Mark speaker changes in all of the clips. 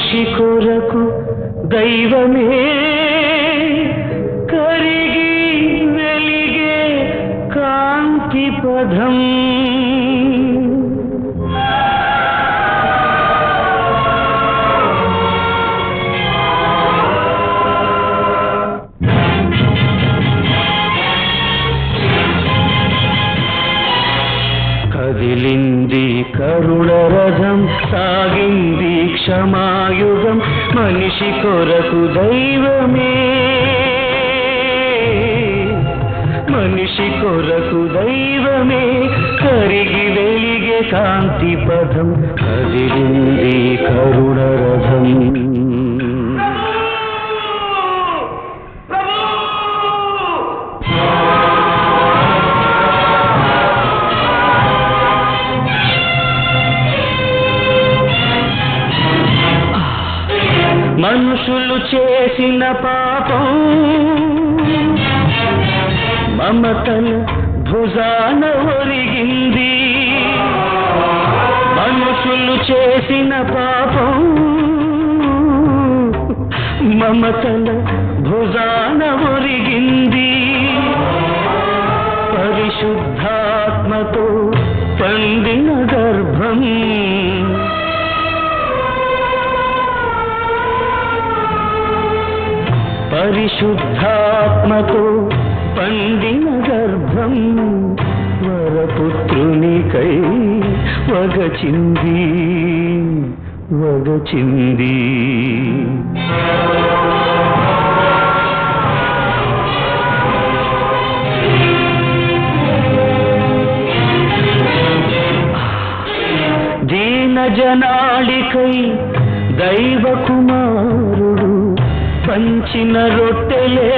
Speaker 1: మనిషి కొరకు దైవమే కరిగి వెలిగే కాంతి పదం. కదిలింది కరుణ రథం, సాగింది క్షమాయుగం, మనిషి కొరకు దైవమే, మనిషి కొరకు దైవమే కరిగి వెలిగే కాంతి పదం. కదిలింది కరుణ రథం. మనుషులు చేసిన పాపం మమతల భుజాన ఒరిగింది, మనుషులు చేసిన పాపం మమతల భుజాన ఒరిగింది. పరిశుద్ధాత్మతో పండిన గర్భం, పరిశుద్ధాత్మతో పండిన గర్భం వరపుత్రునికై వగచింది వగచింది. దీన జనాళికై దైవ కుమారుడు పంచిన రొట్టెలే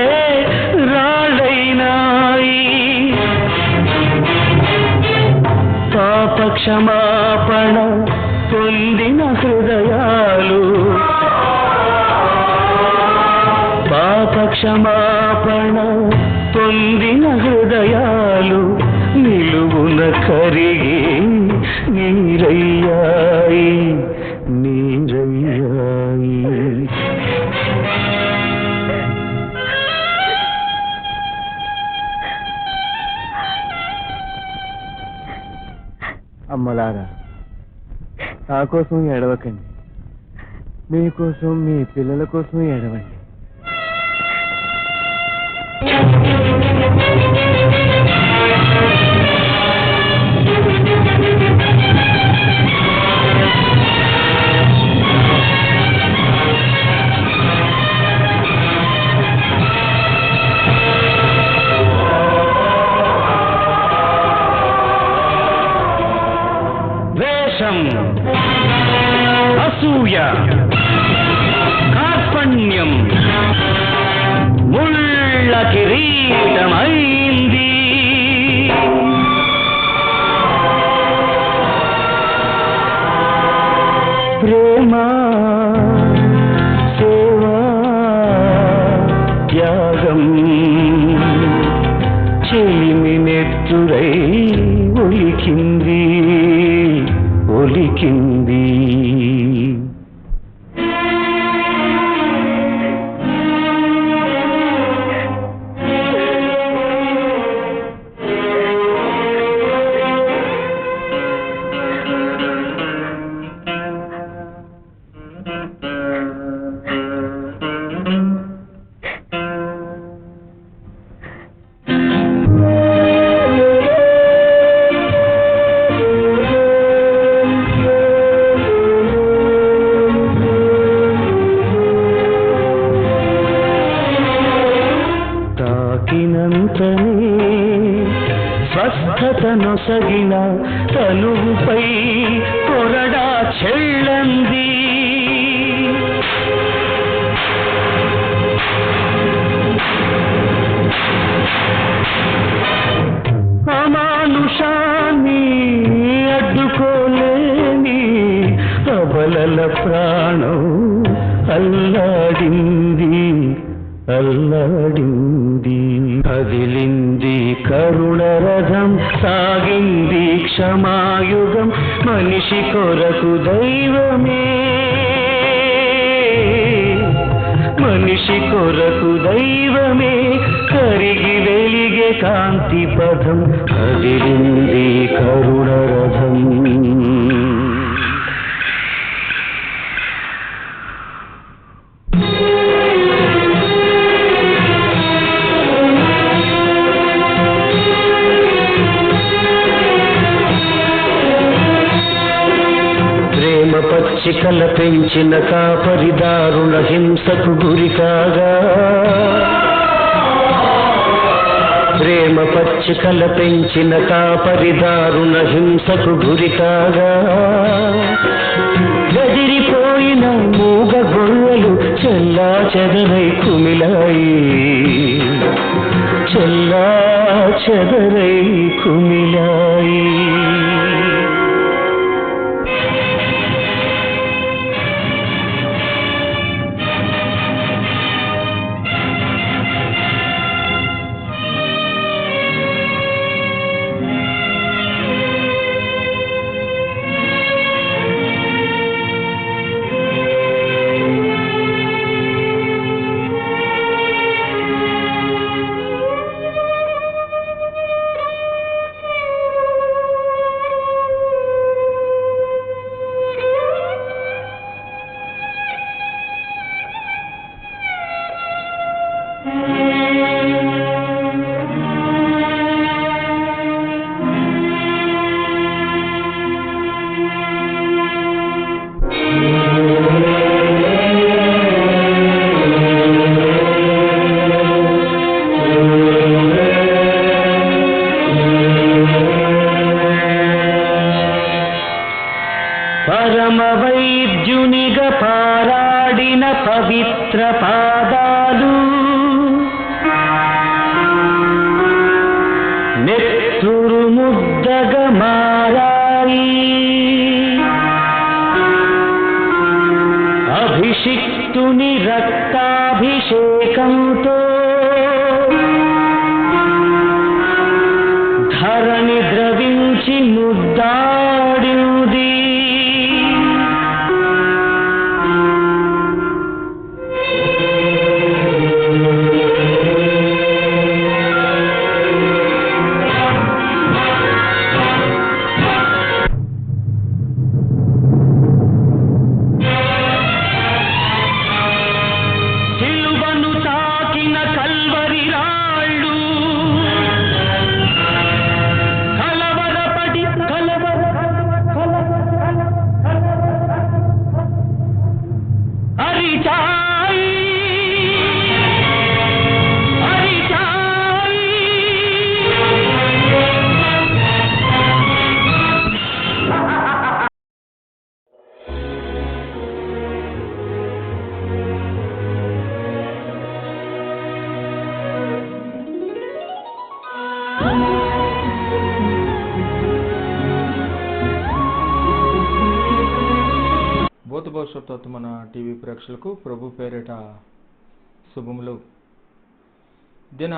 Speaker 1: రాళ్ళైనాయి. పాప క్షమాపణ పొందిన హృదయాలు, పాప క్షమాపణ పొందిన హృదయాలు నిలువున కరిగి నీరయ్యాయి నీరయ్యాయి.
Speaker 2: అమ్మలారా, నా కోసం ఏడవకండి, మీకోసం మీ పిల్లల కోసం ఏడవండి.
Speaker 1: అసూయ, కార్పణ్యం ముళ్ళ కిరీటమైంది. ప్రేమ, సేవా, త్యాగం చెలిమి నెత్తురై ఒలికింది ఒలికింది. స్వస్థతనొసగిన తనువుపై కొరడా చెళ్ళంది. అమానుషాన్ని అడ్డుకోలేని అబలల ప్రాణం అల్లాడింది అల్లాడింది. కదిలింది కరుణ రథం, సాగింది క్షమాయుగం, మనిషి కొరకు దైవమే. మనిషి కొరకు దైవమే కరిగి వెలిగే కాంతి పథం కదిలింది కరుణ రథం. పచ్చికల పెంచిన కాపరి దారుణ హింసకు గురి కాగా, ప్రేమ పచ్చికల పెంచిన కాపరి దారుణ హింసకు గురి కాగా, గదిరిపోయిన మూగ గొర్రెలు చెల్లా చెదరై కుమిలాయి, చెల్లా చెదరై కుమిలాయి. పరమ వైద్యునిగా పారాడిన పవిత్ర పాదాలు, నెత్తురు ముద్దగా మారాయి. అభిషిక్తుని రక్తాభిషేకంతో ధరణి ద్రవించి ముద్దాడింది.
Speaker 3: భూత భవిష్యత్తు మన టీవీ ప్రేక్షకులకు ప్రభు పేరిట శుభములు. దిన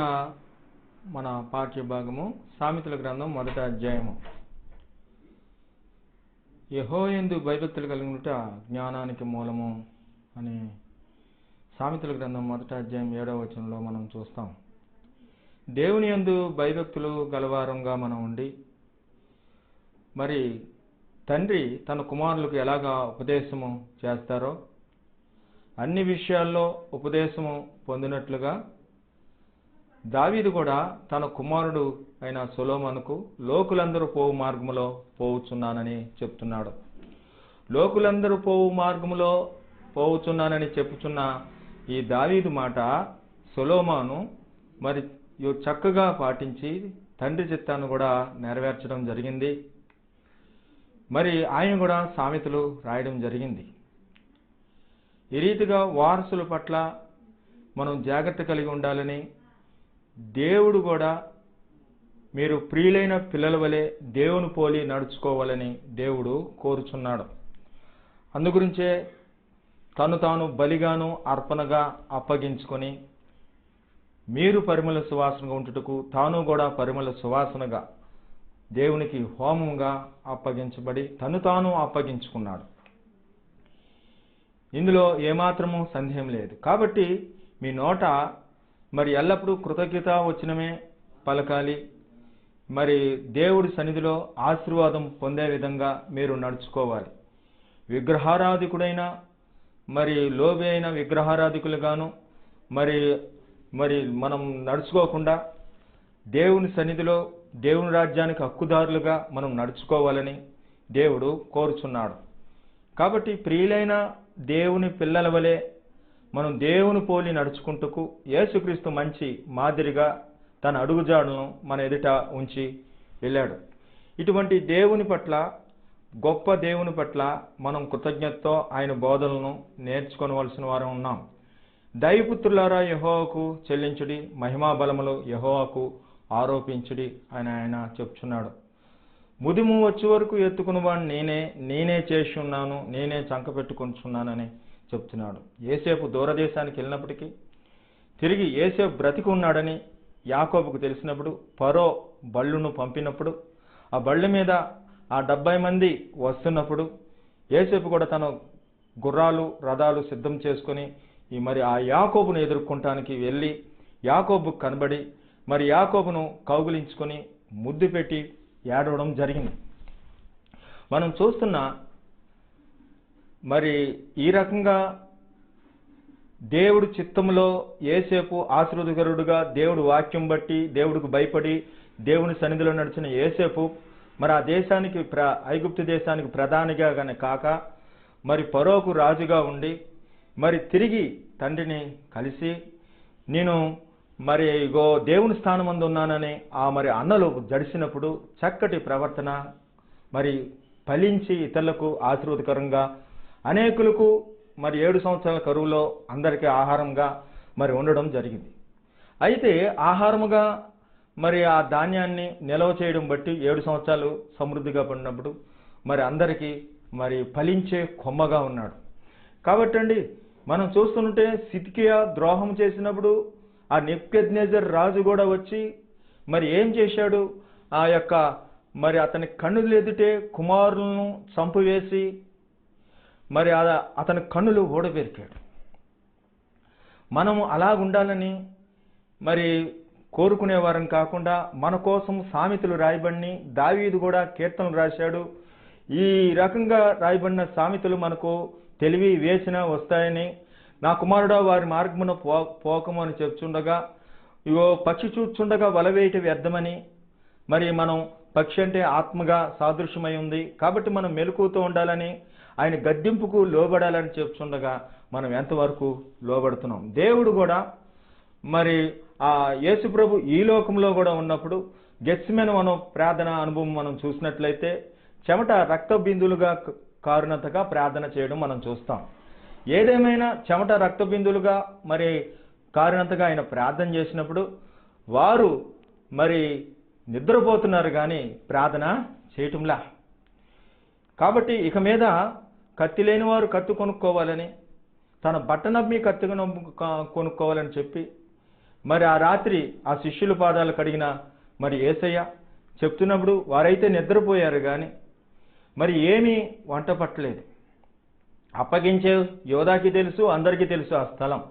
Speaker 3: మన పాఠ్య భాగము సామెతల గ్రంథం 1వ అధ్యాయము. యెహోవాయందు భయభక్తులు కలిగినట జ్ఞానానికి మూలము అని సామెతల గ్రంథం 1వ అధ్యాయం 7వ వచనంలో మనం చూస్తాం. దేవుని యందు భయభక్తులు గలవారంగా మనం ఉండి, మరి తండ్రి తన కుమారులకు ఎలాగా ఉపదేశము చేస్తారో అన్ని విషయాల్లో ఉపదేశము పొందినట్లుగా దావీదు కూడా తన కుమారుడు అయిన సొలొమోనుకు లోకులందరూ పోవు మార్గములో పోవుచున్నానని చెప్తున్నాడు. లోకులందరూ పోవు మార్గములో పోవుచున్నానని చెప్పుచున్న ఈ దావీదు మాట సొలొమోను మరి చక్కగా పాటించి తండ్రి చిత్తాన్ని కూడా నెరవేర్చడం జరిగింది. మరి ఆయన కూడా సామెతలు రాయడం జరిగింది. ఈ రీతిగా వారసుల పట్ల మనం జాగ్రత్త కలిగి ఉండాలని దేవుడు కూడా మీరు ప్రియులైన పిల్లల వలె దేవుని పోలి నడుచుకోవాలని దేవుడు కోరుచున్నాడు. అందుగురించే తను తాను బలిగాను అర్పణగా అప్పగించుకొని మీరు పరిమళ సువాసనగా ఉంటుటకు తాను కూడా పరిమళ సువాసనగా దేవునికి హోమంగా అప్పగించబడి తను తాను అప్పగించుకున్నాడు. ఇందులో ఏమాత్రము సందేహం లేదు. కాబట్టి మీ నోట మరి ఎల్లప్పుడూ కృతజ్ఞత వచనమే పలకాలి. మరి దేవుడి సన్నిధిలో ఆశీర్వాదం పొందే విధంగా మీరు నడుచుకోవాలి. విగ్రహారాధికుడైన మరి లోబి అయిన విగ్రహారాధికులుగాను మరి మరి మనం నడుచుకోకుండా దేవుని సన్నిధిలో దేవుని రాజ్యానికి హక్కుదారులుగా మనం నడుచుకోవాలని దేవుడు కోరుచున్నాడు. కాబట్టి ప్రియులైన దేవుని పిల్లల వలె మనం దేవుని పోలి నడుచుకుంటూ యేసుక్రీస్తు మంచి మాదిరిగా తన అడుగుజాడలను మన ఎదుట ఉంచి వెళ్ళాడు. ఇటువంటి దేవుని పట్ల, గొప్ప దేవుని పట్ల మనం కృతజ్ఞతతో ఆయన బోధనలను నేర్చుకోవలసిన వారం ఉన్నాం. దైవపుత్రులారా యెహోవాకు చెల్లించుడి, మహిమా బలములు యెహోవాకు ఆరోపించుడి అని ఆయన చెప్తున్నాడు. ముదిము వచ్చే వరకు ఎత్తుకుని వాడిని నేనే చేసి ఉన్నాను, నేనే చంక పెట్టుకుంటున్నానని చెప్తున్నాడు. యోసేపు దూరదేశానికి వెళ్ళినప్పటికీ తిరిగి యోసేపు బ్రతికి ఉన్నాడని యాకోబుకు తెలిసినప్పుడు ఫరో బళ్ళును పంపినప్పుడు ఆ బళ్ళ మీద ఆ 70 మంది వస్తున్నప్పుడు యోసేపు కూడా తన గుర్రాలు రథాలు సిద్ధం చేసుకుని మరి ఆ యాకోబును ఎదుర్కొనటానికి వెళ్ళి యాకోబుకు కనబడి మరి యాకోబును కౌగిలించుకొని ముద్దు పెట్టి ఏడవడం జరిగింది. మనం చూస్తున్న మరి ఈ రకంగా దేవుడి చిత్తంలో యోసేపు ఆశీర్వాదకరుడుగా దేవుడు వాక్యం బట్టి దేవుడికి భయపడి దేవుని సన్నిధిలో నడిచిన యోసేపు మరి ఆ దేశానికి ఐగుప్తు దేశానికి ప్రధానిగా గానే కాక మరి ఫరోకు రాజుగా ఉండి మరి తిరిగి తండ్రిని కలిసి నేను మరి ఇగో దేవుని స్థానమందు ఉన్నానని ఆ మరి అన్నలు జడిసినప్పుడు చక్కటి ప్రవర్తన మరి ఫలించి ఇతరులకు ఆశీర్వాదకరంగా అనేకులకు మరి 7 సంవత్సరాల కరువులో అందరికీ ఆహారంగా మరి ఉండడం జరిగింది. అయితే ఆహారముగా మరి ఆ ధాన్యాన్ని నిల్వ చేయడం బట్టి 7 సంవత్సరాలు సమృద్ధిగా పడినప్పుడు మరి అందరికీ మరి ఫలించే కొమ్మగా ఉన్నాడు. కాబట్టి అండి మనం చూస్తుంటే సిద్కియా ద్రోహం చేసినప్పుడు ఆ నెబుకద్నెజర్ రాజు కూడా వచ్చి మరి ఏం చేశాడు, ఆ యొక్క మరి అతని కన్నులు ఎదుటే కుమారులను చంపివేసి మరి అతని కన్నులు ఓడబెరికాడు. మనము అలాగుండాలని మరి కోరుకునేవారం కాకుండా మన కోసం సామెతలు రాయబడిని దావీదు కూడా కీర్తనలు రాశాడు. ఈ రకంగా రాయబడిన సామెతలు మనకు తెలివి వేసిన వస్తాయని, నా కుమారుడా వారి మార్గమున పోకము అని చెప్తుండగా ఇగో పక్షి చూచుండగా వలవేయట వ్యర్థమని, మరి మనం పక్షి అంటే ఆత్మగా సాదృశ్యమై ఉంది కాబట్టి మనం మెలకువతో ఉండాలని, ఆయన గద్దింపుకు లోబడాలని చెప్తుండగా మనం ఎంతవరకు లోబడుతున్నాం. దేవుడు కూడా మరి ఆ యేసుప్రభు ఈ లోకంలో కూడా ఉన్నప్పుడు గెత్సెమనే మనం ప్రార్థన అనుభవం మనం చూసినట్లయితే చెమట రక్త బిందులుగా కారునంతగా ప్రార్థన చేయడం మనం చూస్తాం. ఏదేమైనా చెమట రక్త బిందులుగా మరి కారునంతగా ఆయన ప్రార్థన చేసినప్పుడు వారు మరి నిద్రపోతున్నారు కానీ ప్రార్థన చేయటంలా. కాబట్టి ఇక మీద కత్తి లేని వారు కత్తి కొనుక్కోవాలని, తన బట్టనమ్మి కత్తి కొనుక్కోవాలని చెప్పి మరి ఆ రాత్రి ఆ శిష్యుల పాదాలు కడిగిన మరి యేసయ్య చెప్తున్నప్పుడు వారైతే నిద్రపోయారు కానీ మరి ఏమీ వంట పట్టలేదు. అప్పగించే యోధాకి తెలుసు, అందరికీ తెలుసు ఆ స్థలం.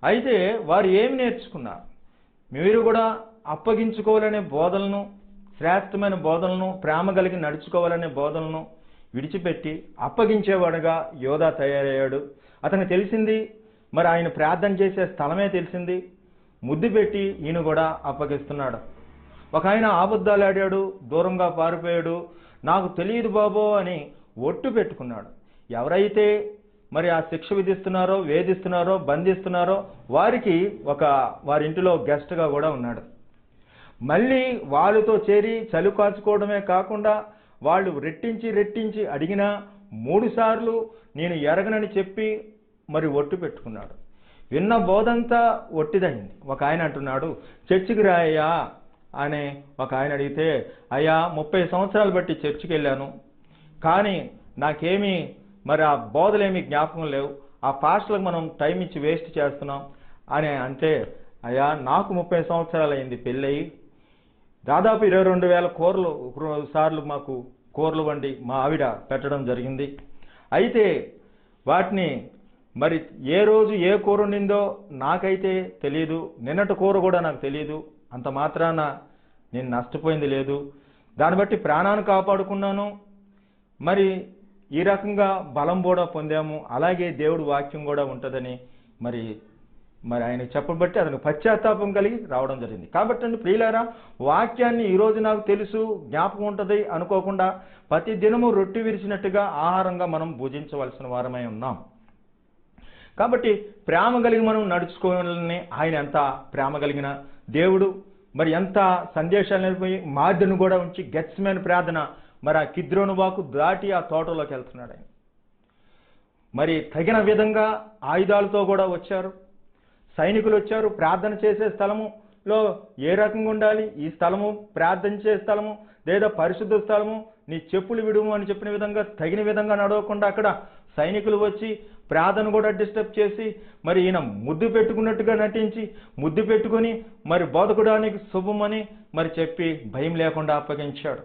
Speaker 3: అయితే వారు ఏమి నేర్చుకున్నారు, మీరు కూడా అప్పగించుకోవాలనే బోధనలను, శ్రేష్టమైన బోధనలను, ప్రేమ కలిగి నడుచుకోవాలనే బోధనలను విడిచిపెట్టి అప్పగించేవాడుగా యోధా తయారయ్యాడు. అతనికి తెలిసింది మరి ఆయన ప్రార్థన చేసే స్థలమే తెలిసింది, ముద్దు పెట్టి ఈయన కూడా అప్పగిస్తున్నాడు. ఒక ఆయన అబద్ధాలు ఆడాడు, దూరంగా పారిపోయాడు, నాకు తెలియదు బాబో అని ఒట్టు పెట్టుకున్నాడు. ఎవరైతే మరి ఆ శిక్ష విధిస్తున్నారో, వేధిస్తున్నారో, బంధిస్తున్నారో వారికి వారి ఇంటిలో గెస్ట్గా కూడా ఉన్నాడు. మళ్ళీ వాళ్ళతో చేరి చలి కాచుకోవడమే కాకుండా వాళ్ళు రెట్టించి అడిగినా 3 సార్లు నేను ఎరగనని చెప్పి మరి ఒట్టు పెట్టుకున్నాడు. విన్న బోధంతా ఒట్టిదైంది. ఒక ఆయన అంటున్నాడు, చర్చికి రాయ్యా అని ఒక ఆయన అడిగితే, అయ్యా 30 సంవత్సరాలు బట్టి చర్చికి వెళ్ళాను కానీ నాకేమీ మరి ఆ బోధలేమీ జ్ఞాపకం లేవు, ఆ పాస్టర్లకు మనం టైం ఇచ్చి వేస్ట్ చేస్తున్నాం అని అంటే, అయ్యా నాకు 30 సంవత్సరాలు అయింది పెళ్ళయి, దాదాపు 22,000 సార్లు మాకు కూరలు వండి మా ఆవిడ పెట్టడం జరిగింది. అయితే వాటిని మరి ఏ రోజు ఏ కూర ఉండిందో నాకైతే తెలియదు, నిన్నటి కూర కూడా నాకు తెలియదు. అంత మాత్రాన నేను నష్టపోయింది లేదు. దాన్ని బట్టి ప్రాణాన్ని కాపాడుకున్నాను. మరి ఈ రకంగా బలం కూడా పొందాము. అలాగే దేవుడి వాక్యం కూడా ఉంటుందని మరి ఆయన చెప్పబట్టి అతనికి పశ్చాత్తాపం కలిగి రావడం జరిగింది. కాబట్టి ప్రియులారా, వాక్యాన్ని ఈరోజు నాకు తెలుసు, జ్ఞాపకం ఉంటుంది అనుకోకుండా ప్రతి దినము రొట్టె విరిచినట్టుగా ఆహారంగా మనం భుజించవలసిన వారమై ఉన్నాం. కాబట్టి ప్రేమ కలిగి మనం నడుచుకోవాలని ఆయన ఎంత ప్రేమ కలిగిన దేవుడు, మరి ఎంత సందేశాలు నిలిపోయి మార్గను కూడా ఉంచి గెత్సేమనే ప్రార్థన, మరి ఆ కిద్రోను వాకు దాటి ఆ తోటలోకి వెళ్తున్నాడు ఆయన. మరి తగిన విధంగా ఆయుధాలతో కూడా వచ్చారు, సైనికులు వచ్చారు. ప్రార్థన చేసే స్థలములో ఏ రకంగా ఉండాలి, ఈ స్థలము ప్రార్థన చేసే స్థలము లేదా పరిశుద్ధ స్థలము, నీ చెప్పులు విడుము అని చెప్పిన విధంగా తగిన విధంగా నడవకుండా అక్కడ సైనికులు వచ్చి ప్రార్థన కూడా డిస్టర్బ్ చేసి, మరి ఈయన ముద్దు పెట్టుకున్నట్టుగా నటించి ముద్దు పెట్టుకుని మరి బోధకుడానికి శుభమని మరి చెప్పి భయం లేకుండా అప్పగించాడు.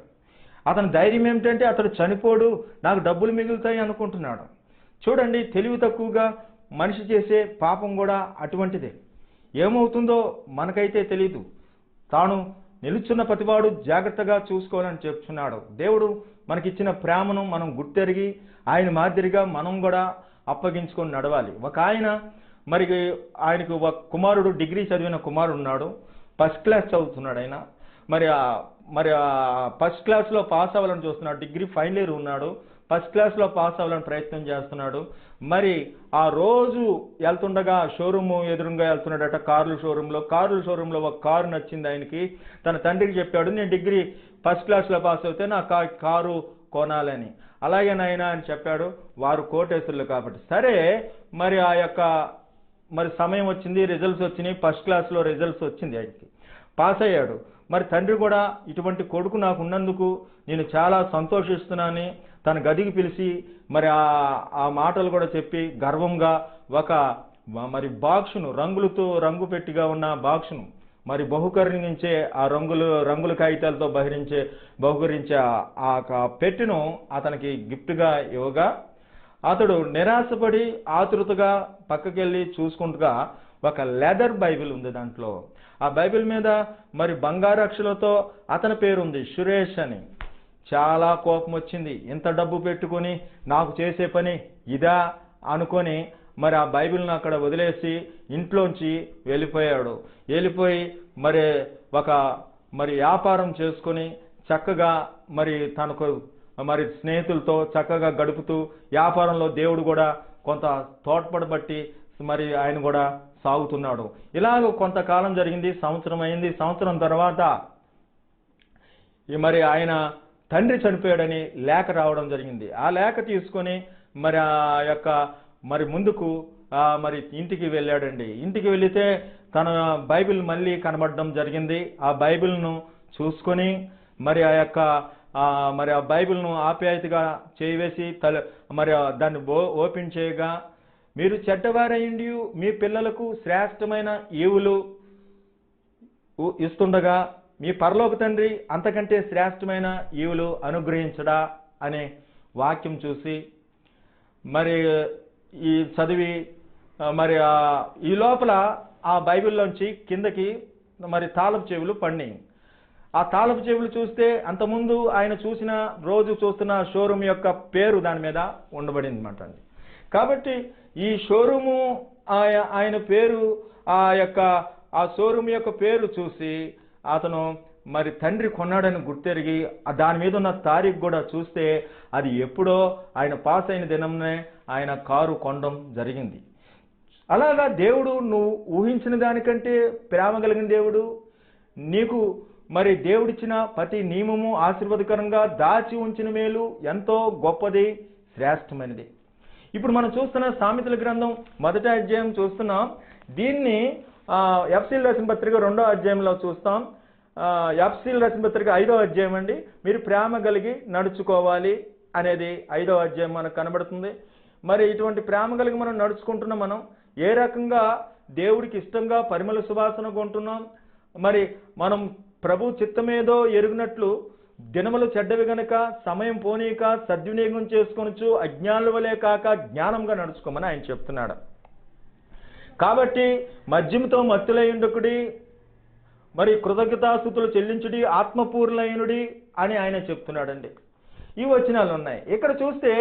Speaker 3: అతని ధైర్యం ఏమిటంటే అతడు చనిపోడు, నాకు డబ్బులు మిగులుతాయి అనుకుంటున్నాడు. చూడండి, తెలివి తక్కువగా మనిషి చేసే పాపం కూడా అటువంటిదే. ఏమవుతుందో మనకైతే తెలీదు. తాను నిలుచున్న ప్రతివాడు జాగ్రత్తగా చూసుకోవాలని చెప్తున్నాడు. దేవుడు మనకిచ్చిన ప్రేమను మనం గుర్తెరిగి ఆయన మాదిరిగా మనం కూడా అప్పగించుకొని నడవాలి. ఒక ఆయన మరి ఆయనకు ఒక కుమారుడు, డిగ్రీ చదివిన కుమారుడు ఉన్నాడు. ఫస్ట్ క్లాస్ చదువుతున్నాడు ఆయన. మరి ఫస్ట్ క్లాస్లో పాస్ అవ్వాలని చూస్తున్నాడు. డిగ్రీ ఫైనల్ ఇయర్ ఉన్నాడు. ఫస్ట్ క్లాస్లో పాస్ అవ్వాలని ప్రయత్నం చేస్తున్నాడు. మరి ఆ రోజు వెళ్తుండగా షోరూము ఎదురుగా వెళ్తున్నాడట, కార్ల షోరూంలో ఒక కారు నచ్చింది ఆయనకి. తన తండ్రికి చెప్పాడు, నేను డిగ్రీ ఫస్ట్ క్లాస్లో పాస్ అవుతే నా కారు కొనాలని. అలాగే నాయనా అని చెప్పాడు. వారు కోటేశ్వర్లు కాబట్టి సరే. మరి ఆ యొక్క మరి సమయం వచ్చింది, రిజల్ట్స్ వచ్చినాయి. ఫస్ట్ క్లాస్లో రిజల్ట్స్ వచ్చింది, ఆయనకి పాస్ అయ్యాడు. మరి తండ్రి కూడా ఇటువంటి కొడుకు నాకు ఉన్నందుకు నేను చాలా సంతోషిస్తున్నానని తన గదికి పిలిచి మరి ఆ మాటలు కూడా చెప్పి గర్వంగా ఒక మరి బాక్సును, రంగు పెట్టిగా ఉన్న బాక్సును మరి బహుకరించే ఆ రంగుల కాగితాలతో బహుకరించే ఆ పెట్టెను అతనికి గిఫ్ట్గా ఇవ్వగా అతడు నిరాశపడి ఆతృతగా పక్కకెళ్ళి చూసుకుంటగా ఒక లెదర్ బైబిల్ ఉంది. దాంట్లో ఆ బైబిల్ మీద మరి బంగారు అక్షరాలతో అతని పేరు ఉంది, సురేష్ అని. చాలా కోపం వచ్చింది. ఇంత డబ్బు పెట్టుకొని నాకు చేసే పని ఇదా అనుకొని మరి ఆ బైబిల్ను అక్కడ వదిలేసి ఇంట్లోంచి వెళ్ళిపోయి మరి ఒక వ్యాపారం చేసుకొని చక్కగా మరి తనకు మరి స్నేహితులతో చక్కగా గడుపుతూ వ్యాపారంలో దేవుడు కూడా కొంత తోడ్పడబట్టి మరి ఆయన కూడా సాగుతున్నాడు. ఇలాగ కొంతకాలం జరిగింది. సంవత్సరం అయింది. సంవత్సరం తర్వాత మరి ఆయన తండ్రి చనిపోయాడని లేఖ రావడం జరిగింది. ఆ లేఖ తీసుకొని మరి ఆ యొక్క మరి ముందుకు మరి ఇంటికి వెళ్ళాడండి. ఇంటికి వెళితే తన బైబిల్ మళ్ళీ కనబడడం జరిగింది. ఆ బైబిల్ను చూసుకొని మరి ఆ యొక్క మరి ఆ బైబిల్ను ఆప్యాయతగా చేయవేసి మరి దాన్ని ఓపెన్ చేయగా, మీరు చెడ్డవారయ్యుండి మీ పిల్లలకు శ్రేష్టమైన ఈవులు ఇస్తుండగా మీ పరలోక తండ్రి అంతకంటే శ్రేష్టమైన ఈవులు అనుగ్రహించడా అనే వాక్యం చూసి మరి ఈ చదివి మరి ఈ లోపల ఆ బైబిల్లోంచి కిందకి మరి తాళపు చెవులు పడినాయి. ఆ తాళపు చెవులు చూస్తే అంతకుముందు ఆయన రోజు చూస్తున్న షోరూమ్ యొక్క పేరు దాని మీద ఉండబడింది అన్నమాట అండి. కాబట్టి ఈ షోరూము ఆయన పేరు ఆ షోరూమ్ యొక్క పేరు చూసి అతను మరి తండ్రి కొన్నాడని గుర్తెరిగి దాని మీద ఉన్న తారీఖు కూడా చూస్తే అది ఎప్పుడో ఆయన పాస్ అయిన దినంనే ఆయన కారు కొనడం జరిగింది. అలాగా దేవుడు నువ్వు ఊహించిన దానికంటే ప్రేమ కలిగిన దేవుడు. నీకు మరి దేవుడిచ్చిన ప్రతి నియమము ఆశీర్వాదకరంగా దాచి ఉంచిన మేలు ఎంతో గొప్పది, శ్రేష్టమైనది. ఇప్పుడు మనం చూస్తున్న సామెతల గ్రంథం 1వ అధ్యాయం చూస్తున్నాం. దీన్ని ఎఫ్సీలు రాసిన పత్రిక 2వ అధ్యాయంలో చూస్తాం. ఎఫ్సీలు రాసిన పత్రిక 5వ అధ్యాయం అండి. మీరు ప్రేమ కలిగి నడుచుకోవాలి అనేది 5వ అధ్యాయం మనకు కనబడుతుంది. మరి ఇటువంటి ప్రేమ కలిగి మనం నడుచుకుంటున్నాం. మనం ఏ రకంగా దేవుడికి ఇష్టంగా పరిమళ సువాసన కొంటున్నాం. మరి మనం ప్రభు చిత్తమేదో ఎరుగునట్లు దినములు చెడ్డవి గనుక సమయం పోనీక సద్వినియోగం చేసుకొనొచ్చు, అజ్ఞానుల వలె కాక జ్ఞానంగా నడుచుకోమని ఆయన చెప్తున్నాడు. కాబట్టి మద్యముతో మత్తులైండుకుడి, మరి కృతజ్ఞతాస్తుతులు చెల్లించుడి, ఆత్మపూర్ణులైనడి అని ఆయన చెప్తున్నాడండి. ఈ వచనాలు ఉన్నాయి. ఇక్కడ చూస్తే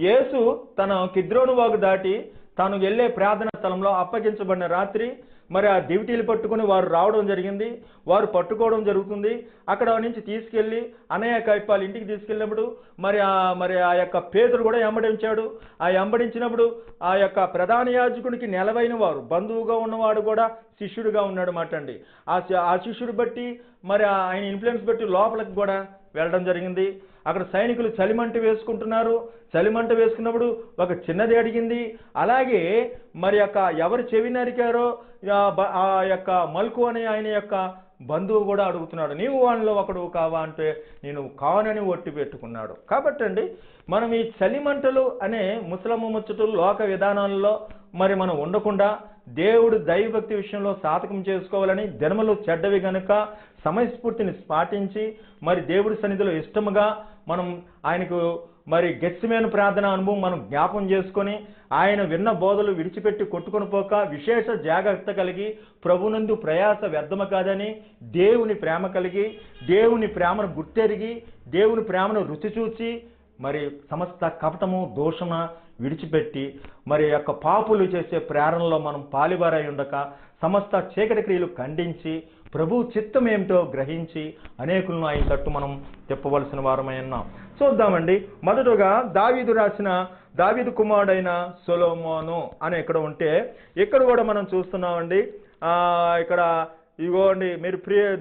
Speaker 3: యేసు తన కిద్రోను వాగు దాటి తాను వెళ్ళే ప్రార్థనా స్థలంలో అప్పగించబడిన రాత్రి మరి ఆ దివిటీలు పట్టుకుని వారు రావడం జరిగింది, వారు పట్టుకోవడం జరుగుతుంది. అక్కడ నుంచి తీసుకెళ్లి అన్నయ్య కైపాలు ఇంటికి తీసుకెళ్ళినప్పుడు మరి ఆ యొక్క పేతురు కూడా వెంబడించాడు. ఆ వెంబడించినప్పుడు ఆ యొక్క ప్రధాన యాజకునికి నెలవైన వారు బంధువుగా ఉన్నవాడు కూడా శిష్యుడిగా ఉన్నాడు మాట అండి. ఆ శిష్యుడు బట్టి మరి ఆయన ఇన్ఫ్లుయెన్స్ బట్టి లోపలికి కూడా వెళ్ళడం జరిగింది. అక్కడ సైనికులు చలిమంట వేసుకుంటున్నారు. చలిమంట వేసుకున్నప్పుడు ఒక చిన్నది అడిగింది. అలాగే మరి యొక్క ఎవరు చెవి నరికారో ఆ యొక్క మల్కు అనే ఆయన యొక్క బంధువు కూడా అడుగుతున్నాడు, నీవు వాళ్ళలో ఒకడు కావా అంటే నేను కావనని ఒట్టి పెట్టుకున్నాడు. కాబట్టి అండి మనం ఈ చలిమంటలు అనే ముసలమ్మ ముచ్చటలు లోక విధానాల్లో మరి మనం ఉండకుండా దేవుడు దైవభక్తి విషయంలో సాధకం చేసుకోవాలని, దినములు చెడ్డవి గనుక సమయస్ఫూర్తిని పాటించి మరి దేవుడి సన్నిధిలో ఇష్టముగా మనం ఆయనకు మరి గెత్సెమనే ప్రార్థన అనుభవం మనం జ్ఞాపం చేసుకొని ఆయన విన్న బోధలు విడిచిపెట్టి కొట్టుకొని పోక విశేష జాగ్రత్త కలిగి ప్రభునందు ప్రయాస వ్యర్థమ కాదని దేవుని ప్రేమ కలిగి దేవుని ప్రేమను గుర్తెరిగి దేవుని ప్రేమను రుచి చూచి మరి సమస్త కపటము దోషణ విడిచిపెట్టి మరి యొక్క పాపులు చేసే ప్రేరణలో మనం పాలివారై ఉండక సమస్త చీకటి క్రియలు ఖండించి ప్రభు చిత్తం ఏమిటో గ్రహించి అనేకులను ఆయన తట్టు మనం తిప్పవలసిన వారమై ఉన్నాం. చూద్దామండి. మొదటగా దావీదు రాసిన దావీదు కుమారుడైన సొలొమోను అని ఇక్కడ ఉంటే ఇక్కడ కూడా మనం చూస్తున్నామండి. ఇక్కడ ఇగోండి మీరు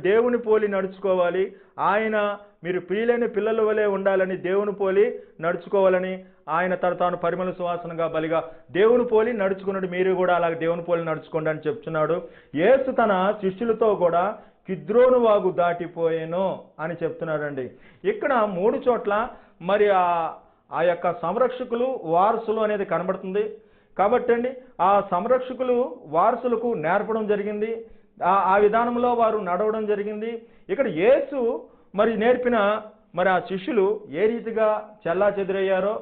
Speaker 3: దేవుని పోలి నడుచుకోవాలి, ఆయన మీరు ప్రియులైన పిల్లల వలె ఉండాలని దేవుని పోలి నడుచుకోవాలని ఆయన తాను పరిమళ సువాసనగా బలిగా దేవుని పోలి నడుచుకున్నాడు. మీరు కూడా అలాగే దేవుని పోలి నడుచుకోండి అని చెప్తున్నాడు. యేసు తన శిష్యులతో కూడా కిద్రోను వాగు దాటిపోయేను అని చెప్తున్నాడండి. ఇక్కడ 3 చోట్ల మరి ఆ యొక్క సంరక్షకులు వారసులు అనేది కనబడుతుంది. కాబట్టి అండి ఆ సంరక్షకులు వారసులకు నేర్పడం జరిగింది. ఆ విధానంలో వారు నడవడం జరిగింది. ఇక్కడ యేసు మరి నేర్పిన మరి ఆ శిష్యులు ఏ రీతిగా చెల్లా చెదురయ్యారో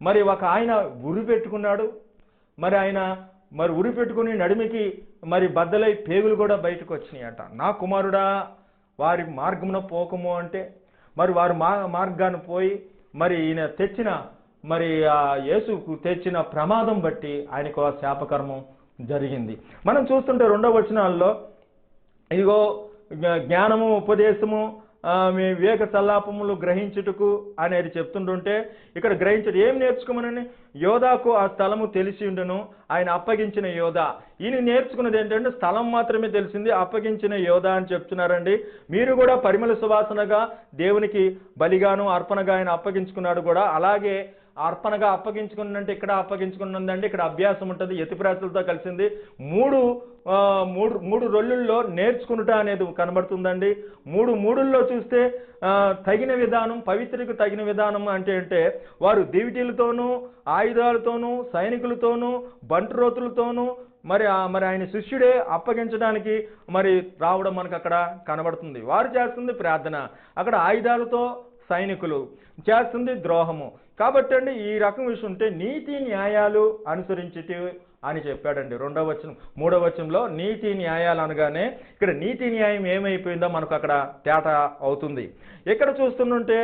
Speaker 3: మరి ఒక ఆయన ఉరి పెట్టుకున్నాడు. మరి ఆయన మరి ఉరి పెట్టుకుని నడిమికి మరి బద్దలై పేగులు కూడా బయటకు వచ్చినాయట. నా కుమారుడా వారి మార్గమున పోకము అంటే మరి వారు మార్గాన్ని పోయి మరి ఈయన తెచ్చిన మరి ఆ యేసుకు తెచ్చిన ప్రమాదం బట్టి ఆయనకు ఆ శాపకర్మం జరిగింది. మనం చూస్తుంటే 2వ వచనాల్లో ఇదిగో జ్ఞానము ఉపదేశము మీ వివేక సల్లాపములు గ్రహించుటకు అనేది చెప్తుంటుంటే ఇక్కడ గ్రహించడు ఏం నేర్చుకోమని యోధాకు ఆ స్థలము తెలిసి ఉండను, ఆయన అప్పగించిన యోధా. ఈయన నేర్చుకున్నది ఏంటంటే స్థలం మాత్రమే తెలిసింది, అప్పగించిన యోధా అని చెప్తున్నారండి. మీరు కూడా పరిమళ సువాసనగా దేవునికి బలిగాను అర్పణగా ఆయన అప్పగించుకున్నాడు కూడా. అలాగే అర్పణగా అప్పగించుకున్నంటే ఇక్కడ అప్పగించుకున్నదండి, ఇక్కడ అభ్యాసం ఉంటుంది, యతిప్రాసులతో కలిసింది. మూడు రొల్లుల్లో నేర్చుకునుట అనేది కనబడుతుందండి. మూడుల్లో చూస్తే తగిన విధానం, పవిత్రకు తగిన విధానం అంటే వారు దివిటీలతోనూ ఆయుధాలతోనూ సైనికులతోనూ బంటురోతులతోనూ మరి ఆయన శిష్యుడే అప్పగించడానికి మరి రావడం మనకు అక్కడ కనబడుతుంది. వారు చేస్తుంది ప్రార్థన, అక్కడ ఆయుధాలతో సైనికులు చేస్తుంది ద్రోహము. కాబట్టి అండి ఈ రకం విషయం ఉంటే నీతి న్యాయాలు అనుసరించిటి అని చెప్పాడండి 2వ వచనం. 3వ వచనంలో నీతి న్యాయాలు అనగానే ఇక్కడ నీతి న్యాయం ఏమైపోయిందో మనకు అక్కడ తేట అవుతుంది. ఎక్కడ చూస్తుంటే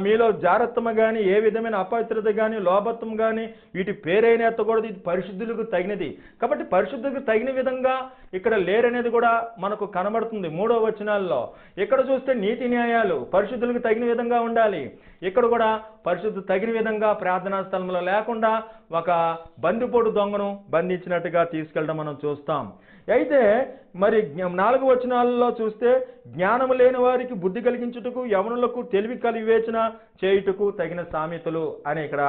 Speaker 3: మీలో జాగ్రత్తమ కానీ ఏ విధమైన అపవిత్రత కానీ లోభత్వం కానీ వీటి పేరైనా ఎత్తకూడదు, ఇది పరిశుద్ధులకు తగినది. కాబట్టి పరిశుద్ధులకు తగిన విధంగా ఇక్కడ లేరనేది కూడా మనకు కనబడుతుంది 3వ వచనాల్లో. ఇక్కడ చూస్తే నీతి న్యాయాలు పరిశుద్ధులకు తగిన విధంగా ఉండాలి. ఇక్కడ కూడా పరిశుద్ధ తగిన విధంగా ప్రార్థనా స్థలంలో లేకుండా ఒక బందిపోటు దొంగను బంధించినట్టుగా తీసుకెళ్ళడం మనం చూస్తాం. అయితే మరి 4వ వచనాలలో చూస్తే జ్ఞానము లేని వారికి బుద్ధి కలిగించుటకు యవనులకు తెలివి వివేచన చేయుటకు తగిన సామెతలు అని ఇక్కడ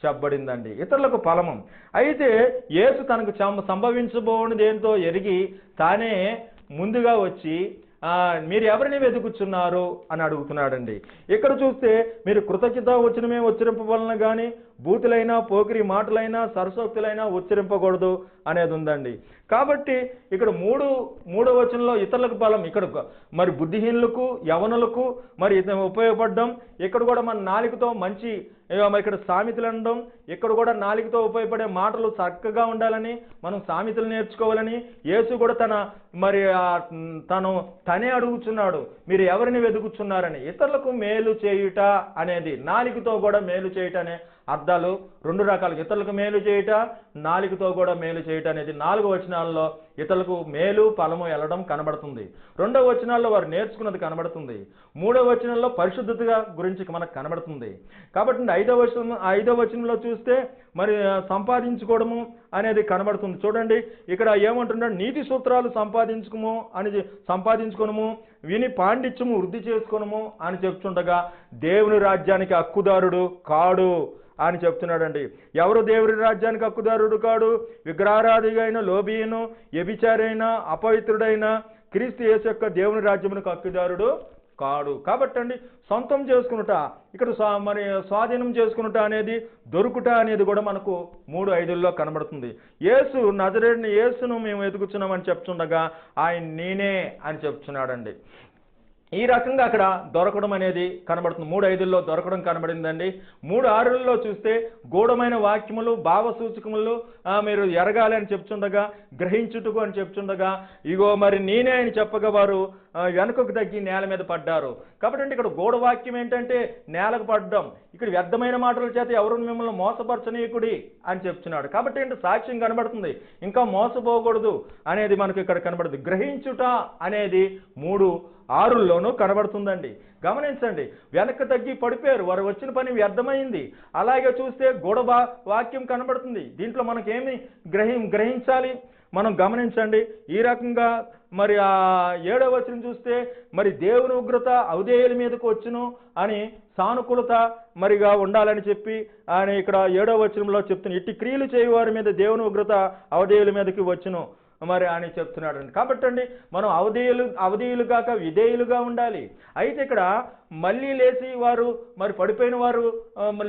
Speaker 3: చెప్పబడిందండి. ఇతరులకు ఫలము. అయితే యేసు తనకు సంభవించబోనిది ఏంటో ఎరిగి తానే ముందుగా వచ్చి మీరు ఎవరిని వెతుకుచున్నారు అని అడుగుతున్నాడండి. ఇక్కడ చూస్తే మీరు కృతజ్ఞత వచనమే ఉచ్చరింపవలన కానీ బూతులైనా పోకిరి మాటలైనా సరసోక్తులైనా ఉచ్చరింపకూడదు అనేది ఉందండి. కాబట్టి ఇక్కడ మూడో వచనంలో ఇతరులకు బలం, ఇక్కడ మరి బుద్ధిహీనులకు యవనులకు మరి ఉపయోగపడడం, ఇక్కడ కూడా మన నాలుకతో మంచి ఇక్కడ సామెతలు అనడం, ఇక్కడ కూడా నాలుకతో ఉపయోగపడే మాటలు చక్కగా ఉండాలని మనం సామెతలు నేర్చుకోవాలని యేసు కూడా తనే అడుగుతున్నాడు, మీరు ఎవరిని వెతుకుతున్నారని. ఇతరులకు మేలు చేయుట అనేది, నాలుకతో కూడా మేలు చేయుట అనే అర్థాలు రెండు రకాలు. ఇతరులకు మేలు చేయుట, నాలుకతో కూడా మేలు చేయుట అనేది 4 వచనాల్లో ఇతరులకు మేలు ఫలము వెళ్ళడం కనబడుతుంది. 2వ వచనాల్లో వారు నేర్చుకున్నది కనబడుతుంది. 3వ వచనంలో పరిశుద్ధత గురించి మనకు కనబడుతుంది. కాబట్టి 5వ వచనంలో చూస్తే మరి సంపాదించుకోవడము అనేది కనబడుతుంది. చూడండి ఇక్కడ ఏమంటున్నాడు, నీతి సూత్రాలు సంపాదించుకోనము, విని పాండిత్యము వృద్ధి చేసుకోనము అని చెప్తుండగా దేవుని రాజ్యానికి హక్కుదారుడు కాడు అని చెప్తున్నాడండి. ఎవరు దేవుని రాజ్యానికి హక్కుదారుడు కాడు? విగ్రహారాధిగా అయిన, లోబియను, వ్యభిచారైన, అపవిత్రుడైన క్రీస్తు యేసు యొక్క దేవుని రాజ్యమునకు హక్కుదారుడు కాడు. కాబట్టి సొంతం చేసుకునుట, ఇక్కడ మరి స్వాధీనం చేసుకునుట అనేది, దొరుకుట అనేది కూడా మనకు 3:5లో కనబడుతుంది. యేసు నజరేయుడైన యేసును మేము వెతుకుతున్నామని చెప్తుండగా ఆయన నేనే అని చెప్తున్నాడండి. ఈ రకంగా అక్కడ దొరకడం అనేది కనబడుతుంది. 3:5లో దొరకడం కనబడిందండి. 3:6లో చూస్తే గూఢమైన వాక్యములు, భావసూచకములు మీరు ఎరగాలి అని చెప్తుండగా, గ్రహించుటకు అని చెప్తుండగా, ఇగో మరి నేనే అని చెప్పగా వారు వెనుకకు తగ్గి నేల మీద పడ్డారు. కాబట్టి ఇక్కడ గూఢవాక్యం ఏంటంటే నేలకు పడ్డం. ఇక్కడ వ్యర్థమైన మాటల చేత ఎవరు మిమ్మల్ని మోసపరచనీయకుడి అని చెప్తున్నాడు. కాబట్టి సాక్ష్యం కనబడుతుంది, ఇంకా మోసపోకూడదు అనేది మనకు ఇక్కడ కనబడుతుంది. గ్రహించుట అనేది 3:6లోనూ కనబడుతుందండి. గమనించండి, వెనక్కి తగ్గి పడిపోయారు, వారు వచ్చిన పని వ్యర్థమైంది. అలాగే చూస్తే గూఢ వాక్యం కనబడుతుంది. దీంట్లో మనకేమి గ్రహించాలి మనం గమనించండి. ఈ రకంగా మరి 7వ వచనం చూస్తే మరి దేవుని ఉగ్రత అవధేయుల మీదకు వచ్చును అని సానుకూలత మరిగా ఉండాలని చెప్పి ఆయన ఇక్కడ 7వ వచనంలో చెప్తున్నారు. ఇట్టి క్రియలు చేయువారి మీద దేవుని ఉగ్రత అవధేయుల మీదకి వచ్చును మరి అని చెప్తున్నాడు. కాబట్టి మనం అవధేయులు కాక విధేయులుగా ఉండాలి. అయితే ఇక్కడ మళ్ళీ లేచి వారు మరి పడిపోయిన వారు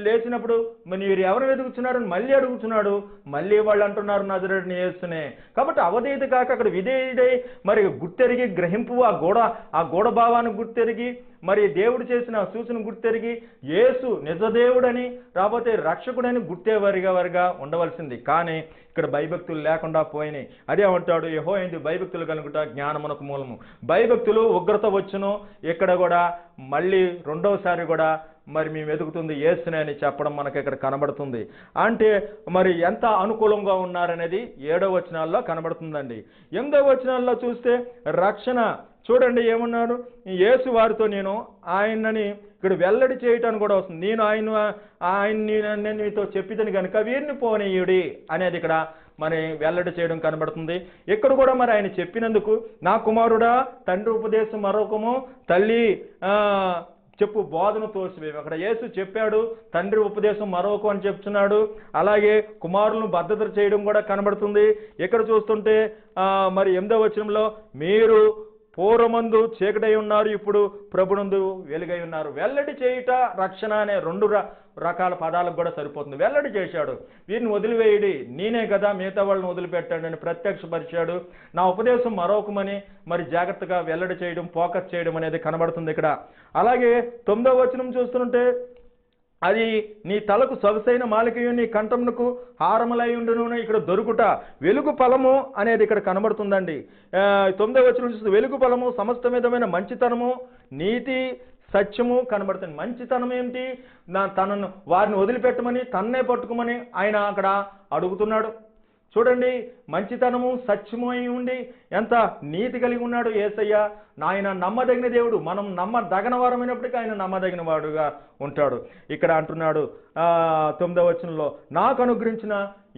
Speaker 3: లేచినప్పుడు మీరు ఎవరు వెతుకుతున్నారని మళ్ళీ అడుగుతున్నాడు. మళ్ళీ వాళ్ళు అంటున్నారు నజరేయుడైన యేసునే. కాబట్టి అవధేయత కాక అక్కడ విధేయుడై మరి గుర్తెరిగి గ్రహింపు, ఆ గూఢ భావాన్ని గుర్తెరిగి మరి దేవుడు చేసిన సూచన గుర్తెరిగి యేసు నిజదేవుడని రాబోతే రక్షకుడని గుర్తేవారిగా ఉండవలసింది. కానీ ఇక్కడ భయభక్తులు లేకుండా పోయినాయి. అదే అంటాడు, యెహోవా భయభక్తులు కలుగుట జ్ఞానమునకు మూలము. భయభక్తులు ఉగ్రత వచ్చును. ఇక్కడ కూడా మళ్ళీ రెండోసారి కూడా మరి మేము వెతుకుతుంది యేసునే అని చెప్పడం మనకి ఇక్కడ కనబడుతుంది. అంటే మరి ఎంత అనుకూలంగా ఉన్నారనేది 7వ వచనాల్లో కనబడుతుందండి. 8వ వచనాల్లో చూస్తే రక్షణ చూడండి ఏమన్నాడు, యేసు వారితో నేను ఆయనని ఇక్కడ వెల్లడి చేయటానికి కూడా వస్తుంది. నేను ఆయన మీతో చెప్పిదని కనుక వీరిని పోనీయుడి అనేది ఇక్కడ మరి వెల్లడి చేయడం కనబడుతుంది. ఇక్కడ కూడా మరి ఆయన చెప్పినందుకు, నా కుమారుడా తండ్రి ఉపదేశం మరొకము, తల్లి చెప్పు బోధన తోసివేవి. అక్కడ యేసు చెప్పాడు, తండ్రి ఉపదేశం మరొక అని చెప్తున్నాడు. అలాగే కుమారులను భద్రత చేయడం కూడా కనబడుతుంది. ఇక్కడ చూస్తుంటే మరి 8వ వచనంలో మీరు పూర్వమందు చీకటై ఉన్నారు, ఇప్పుడు ప్రభునందు వెలుగై ఉన్నారు. వెల్లడి చేయుట రక్షణ అనే 2 రకాల పదాలకు కూడా సరిపోతుంది. వెల్లడి చేశాడు, వీరిని వదిలివేయడి, నేనే కదా మిగతా వాళ్ళని వదిలిపెట్టాడు అని ప్రత్యక్షపరిచాడు. నా ఉపదేశం మరొకమని మరి జాగ్రత్తగా వెల్లడి చేయడం, ఫోకస్ చేయడం అనేది కనబడుతుంది ఇక్కడ. అలాగే 9వ వచనం చూస్తుంటే అది నీ తలకు సొగసైన మాలికయు నీ కంఠమునకు హారములై ఉండును. ఇక్కడ దొరుకుట వెలుగు ఫలము అనేది ఇక్కడ కనబడుతుందండి. 9వ వచనం చూస్తే వెలుగు ఫలము, సమస్త విధమైన మంచితనము, నీతి, సత్యము కనబడుతుంది. మంచితనం ఏమిటి? తనను వారిని వదిలిపెట్టమని, తన్నే పట్టుకోమని ఆయన అక్కడ అడుగుతున్నాడు. చూడండి, మంచితనము సత్యము అయి ఉండి ఎంత నీతి కలిగి ఉన్నాడు యేసయ్య. ఆయన నమ్మదగిన దేవుడు. మనం నమ్మదగిన వారమైనప్పటికీ ఆయన నమ్మదగిన వాడుగా ఉంటాడు. ఇక్కడ అంటున్నాడు 9వ వచనంలో, నాకు అనుగ్రహించిన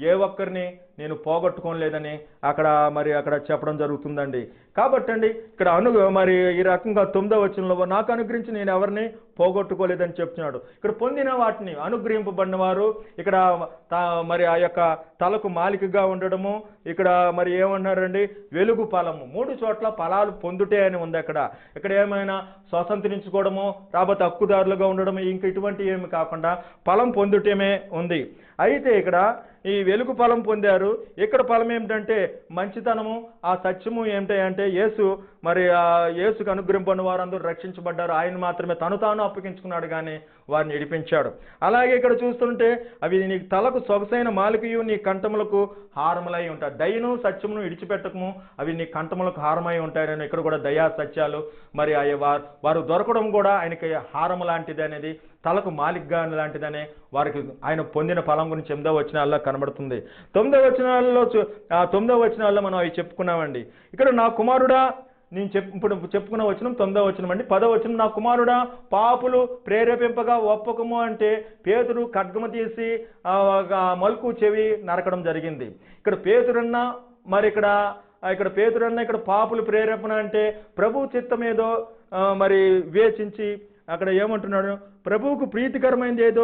Speaker 3: ఏ ఒక్కరిని నేను పోగొట్టుకోలేదని అక్కడ చెప్పడం జరుగుతుందండి. కాబట్టి ఇక్కడ మరి ఈ రకంగా 9వ వచనంలో నాకు అనుగ్రహించి నేను ఎవరిని పోగొట్టుకోలేదని చెప్తున్నాడు. ఇక్కడ పొందిన వాటిని అనుగ్రహింపబడిన వారు ఇక్కడ మరి ఆ యొక్క తలకు మాలికగా ఉండడము. ఇక్కడ మరి ఏమన్నారండి, వెలుగు ఫలము. 3 చోట్ల ఫలాలు పొందుటే అని ఉంది. ఇక్కడ ఏమైనా స్వతంత్రించుకోవడము, రాబోతే హక్కుదారులుగా ఉండడము, ఇంక ఇటువంటి ఏమి కాకుండా ఫలం పొందుటమే ఉంది. అయితే ఇక్కడ ఈ వెలుగు ఫలం పొందారు. ఇక్కడ ఫలం ఏమిటంటే మంచితనము, ఆ సత్యము ఏమిటంటే యేసు మరి ఆ యేసుకు అనుగ్రహింపని వారందరూ రక్షించబడ్డారు. ఆయన మాత్రమే తను తాను అప్పగించుకున్నాడు కానీ వారిని విడిపించాడు. అలాగే ఇక్కడ చూస్తుంటే అవి నీ తలకు సొగసైన మాలికయు నీ కంఠములకు హారములై ఉంటాయి. దయను సత్యమును విడిచిపెట్టకము, అవి నీ కంఠములకు హారమై ఉంటాయని ఇక్కడ కూడా దయా సత్యాలు మరి వారు దొరకడం కూడా ఆయనకి హారము లాంటిది అనేది, తలకు మాలిగ్గా లాంటిదనే వారికి ఆయన పొందిన ఫలం గురించి 8వ వచనాల్లో కనబడుతుంది. 9వ వచనాల్లో మనం అవి చెప్పుకున్నామండి. ఇక్కడ నా కుమారుడా, నేను ఇప్పుడు చెప్పుకున్న వచనం 9వ వచనం అండి. 10వ వచనం, నా కుమారుడా పాపులు ప్రేరేపింపగా ఒప్పకము అంటే పేతురు ఖడ్గము తీసి మలుకు చెవి నరకడం జరిగింది. ఇక్కడ పేతురన్న మరి ఇక్కడ పేతురన్న ఇక్కడ పాపులు ప్రేరేపణ అంటే ప్రభు చిత్తం ఏదో మరి వివేచించి అక్కడ ఏమంటున్నాడు, ప్రభువుకు ప్రీతికరమైనది ఏదో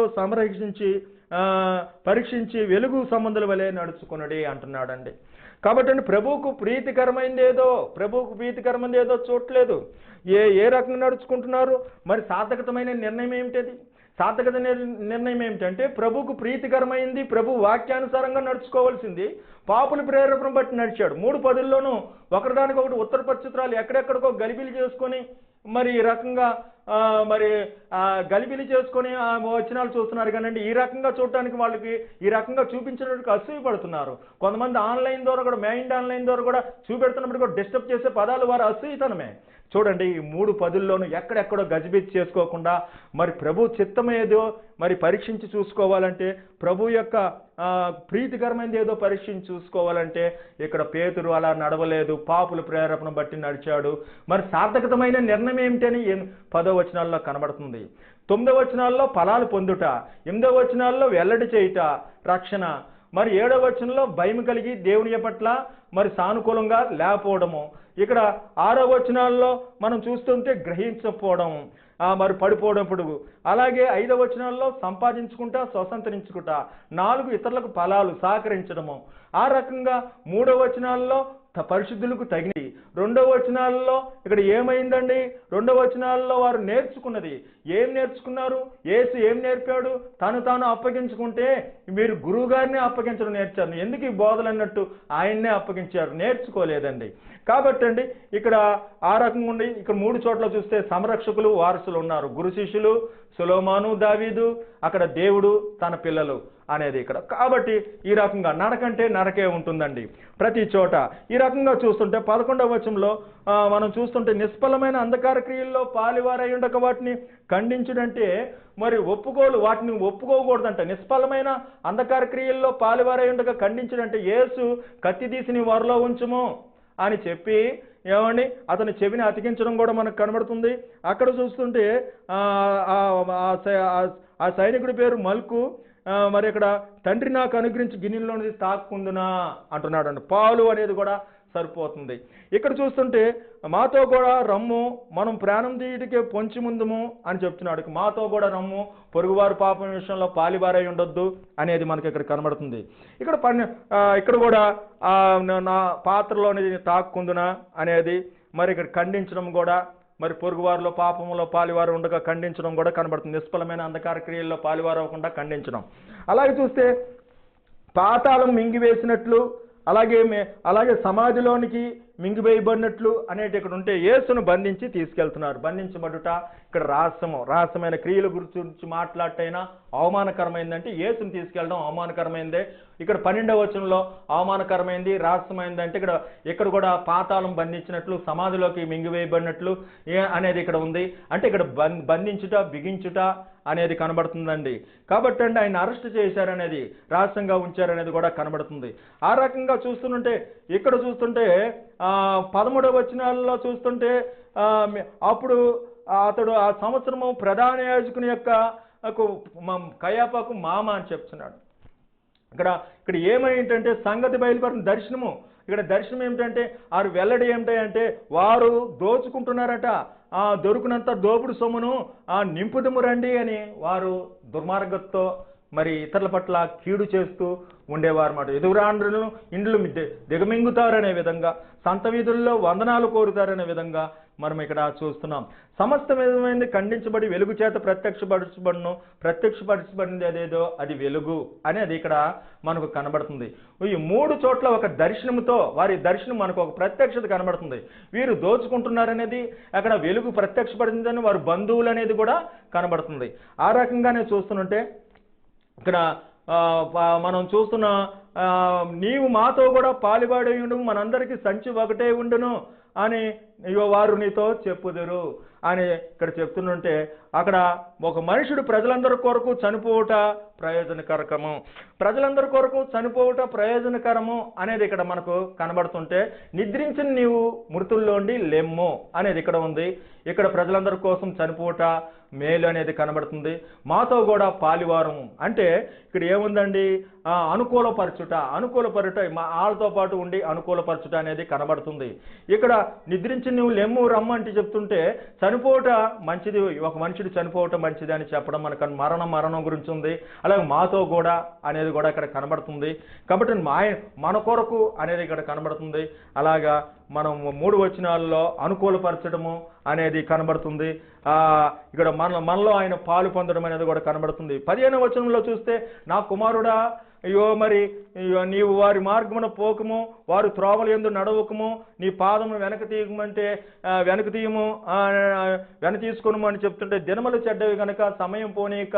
Speaker 3: పరీక్షించి వెలుగు సంబంధుల వలె నడుచుకున్నది అంటున్నాడండి. కాబట్టి ప్రభువుకు ప్రీతికరమైనది ఏదో చూడలేదు. ఏ రకంగా నడుచుకుంటున్నారు? మరి సార్థకతమైన నిర్ణయం ఏమిటది? సార్థకత నిర్ణయం ఏమిటంటే ప్రభువుకు ప్రీతికరమైంది, ప్రభు వాక్యానుసారంగా నడుచుకోవాల్సింది. పాపుల ప్రేరేపణ బట్టి నడిచాడు. 3 పదుల్లోనూ ఒకరిదానికొకటి ఉత్తర పశ్చిత్రాలు ఎక్కడెక్కడికో గలిబిలి చేసుకొని మరి ఈ రకంగా గలిబిలి చేసుకొని వచనాలు చూస్తున్నారు కానండి. ఈ రకంగా చూడటానికి వాళ్ళకి ఈ రకంగా చూపించడానికి అసూయపడుతున్నారు. కొంతమంది ఆన్లైన్ ద్వారా కూడా, మైండ్ ఆన్లైన్ ద్వారా కూడా చూపెడుతున్నప్పుడు కూడా డిస్టర్బ్ చేసే పదాలు వారు అసూయతనమే. చూడండి, ఈ 3 పదుల్లోనూ ఎక్కడెక్కడో గజిబిజి చేసుకోకుండా మరి ప్రభు చిత్తం ఏదో మరి పరీక్షించి చూసుకోవాలంటే, ప్రభు యొక్క ప్రీతికరమైనది ఏదో పరీక్షించి చూసుకోవాలంటే ఇక్కడ పేతురు అలా నడవలేదు, పాపుల ప్రేరేపణ బట్టి నడిచాడు. మరి సార్థకతమైన నిర్ణయం ఏమిటని 10వ వచనాల్లో కనబడుతుంది. 9వ వచనాల్లో ఫలాలు పొందుట, 8వ వచనాల్లో వెల్లడి చేయుట రక్షణ, మరి 7వ వచనంలో భయం కలిగి దేవుని పట్ల మరి సానుకూలంగా లేకపోవడము. ఇక్కడ 6వ వచనాల్లో మనం చూస్తుంటే గ్రహించకపోవడం, మరి పడిపోవడం. అలాగే 5వ వచనాల్లో సంపాదించుకుంటా స్వతంత్రించుకుంటా, 4 ఇతరులకు ఫలాలు సహకరించడము. ఆ రకంగా 3వ వచనాల్లో పరిశుద్ధులకు తగినది. 2వ వచనాల్లో ఇక్కడ ఏమైందండి? 2వ వచనాల్లో వారు నేర్చుకున్నది ఏం నేర్చుకున్నారు? యేసు ఏం నేర్పాడు? తాను అప్పగించుకుంటే మీరు గురువు గారిని అప్పగించడం నేర్చారు. ఎందుకు ఈ బోధలు అన్నట్టు ఆయన్నే అప్పగించారు, నేర్చుకోలేదండి. కాబట్టి అండి ఇక్కడ ఆ రకంగా ఉండి ఇక్కడ 3 చోట్ల చూస్తే సంరక్షకులు వారసులు ఉన్నారు. గురు శిష్యులు, సొలొమోను, దావీదు, అక్కడ దేవుడు తన పిల్లలు అనేది ఇక్కడ. కాబట్టి ఈ రకంగా నరకంటే నరకే ఉంటుందండి ప్రతి చోట. ఈ రకంగా చూస్తుంటే 11వ వచనంలో మనం చూస్తుంటే నిష్ఫలమైన అంధకార క్రియల్లో పాలివారై ఉండక వాటిని ఖండించుడంటే మరి వాటిని ఒప్పుకోకూడదంట. నిష్ఫలమైన అంధకార క్రియల్లో పాలివారై ఉండక ఖండించుడంటే యేసు కత్తి తీసి నీ వరలో ఉంచుము అని చెప్పి ఏమండి అతని చెవిని అతికించడం కూడా మనకు కనబడుతుంది. అక్కడ చూస్తుంటే ఆ సైనికుడి పేరు మల్కు. మరి ఇక్కడ తండ్రి నాకు అనుగ్రహించి గిన్నెలోనిది తాక్కుందునా అంటున్నాడు అండి. పాలు అనేది కూడా సరిపోతుంది. ఇక్కడ చూస్తుంటే మాతో కూడా రమ్ము, మనం ప్రాణం తీయటికే పొంచి ముందుము అని చెప్తున్నాడు. మాతో కూడా రమ్ము, పొరుగువారు పాపం విషయంలో పాలివారై ఉండొద్దు అనేది మనకి ఇక్కడ కనబడుతుంది. ఇక్కడ కూడా నా పాత్రలోని తాక్కుందునా అనేది మరి ఇక్కడ ఖండించడం కూడా, మరి పొరుగువారిలో పాపంలో పాలివారు ఉండగా ఖండించడం కూడా కనబడుతుంది. నిష్ఫలమైన అంధకార క్రియల్లో పాలివారు అవ్వకుండా ఖండించడం. అలాగే చూస్తే పాతాళం మింగివేసినట్లు, అలాగే సమాధిలోనికి మింగివేయబడినట్లు అనేటి ఇక్కడ ఉంటే యేసును బంధించి తీసుకెళ్తున్నారు. బంధించబడుట ఇక్కడ రహస్యమైన క్రియల గురించి మాట్లాడటైనా అవమానకరమైందంటే యేసును తీసుకెళ్ళడం అవమానకరమైందే. ఇక్కడ 12వ వచనంలో అవమానకరమైంది, రహస్యమైందంటే ఇక్కడ కూడా పాతాళం బంధించినట్లు, సమాధిలోకి మింగివేయబడినట్లు అనేది ఇక్కడ ఉంది. అంటే ఇక్కడ బంధించుట, బిగించుట అనేది కనబడుతుందండి. కాబట్టి అండి ఆయన అరెస్ట్ చేశారనేది, రహస్యంగా ఉంచారనేది కూడా కనబడుతుంది. ఆ రకంగా చూస్తుంటే ఇక్కడ చూస్తుంటే 13వ వచనాల్లో చూస్తుంటే అప్పుడు అతడు ఆ సంవత్సరము ప్రధాన యాజకుని యొక్క కయాపాకు మామ అని చెప్తున్నాడు. ఇక్కడ ఏమైందంటే సంగతి బయలుపడిన దర్శనము. ఇక్కడ దర్శనం ఏమిటంటే వారు వెల్లడి ఏమిటంటే వారు దోచుకుంటున్నారట, దొరికినంత దోపుడు సొమ్మును నింపుదము రండి అని వారు దుర్మార్గంతో మరి ఇతరుల పట్ల కీడు చేస్తూ ఉండేవారు అన్నమాట. ఎదురాండ్రులను ఇండ్లు దిగమింగుతారనే విధంగా, సంత వీధుల్లో వందనాలు కోరుతారనే విధంగా మనం ఇక్కడ చూస్తున్నాం. సమస్త విధమైనది ఖండించబడి వెలుగు చేత ప్రత్యక్షపరచబడింది అదేదో అది వెలుగు అనేది ఇక్కడ మనకు కనబడుతుంది. ఈ 3 చోట్ల ఒక దర్శనంతో వారి దర్శనం మనకు ఒక ప్రత్యక్షత కనబడుతుంది. వీరు దోచుకుంటున్నారనేది అక్కడ వెలుగు ప్రత్యక్షపడిందని వారు బంధువులు అనేది కూడా కనబడుతుంది. ఆ రకంగానే చూస్తుంటే ఇక్కడ మనం చూస్తున్న నీవు మాతో కూడా పాలిబాడి ఉండు, మనందరికీ సంచి ఒకటే ఉండును అని వారు నీతో చెప్పుదురు అని ఇక్కడ చెప్తుంటే, అక్కడ ఒక మనుషుడు ప్రజలందరి కొరకు చనిపోవుట ప్రయోజనకరము, ప్రజలందరి కొరకు చనిపోవుట ప్రయోజనకరము అనేది ఇక్కడ మనకు కనబడుతుంటే, నిద్రించిన నీవు మృతుల్లోండి లెమ్ము అనేది ఇక్కడ ఉంది. ఇక్కడ ప్రజలందరి కోసం చనిపోవుట మేలు అనేది కనబడుతుంది. మాతో కూడా పాలివారము అంటే ఇక్కడ ఏముందండి, అనుకూలపరచుట వాళ్ళతో పాటు ఉండి అనుకూలపరచుట అనేది కనబడుతుంది. ఇక్కడ నిద్రించి నువ్వు లెమ్ము రమ్ము అంటే చెప్తుంటే, చనిపోవట మంచిది, ఒక మనుషుడు చనిపోవటం మంచిది అని చెప్పడం మనకు మరణం గురించి ఉంది. అలాగే మాతో కూడా అనేది కూడా ఇక్కడ కనబడుతుంది. కాబట్టి మన కొరకు అనేది ఇక్కడ కనబడుతుంది. అలాగా మనం 3 వచనాల్లో అనుకూలపరచడము అనేది కనబడుతుంది. ఇక్కడ మనలో ఆయన పాలు పొందడం అనేది కూడా కనబడుతుంది. 15వ వచనంలో చూస్తే, నా కుమారుడా అయ్యో మరి నీవు వారి మార్గమున పోకము, వారు త్రోవల యందు నడవకము, నీ పాదము వెనక తీసుకొనుము అని చెప్తుంటే, దినములు చెడ్డవి కనుక సమయం పోనీక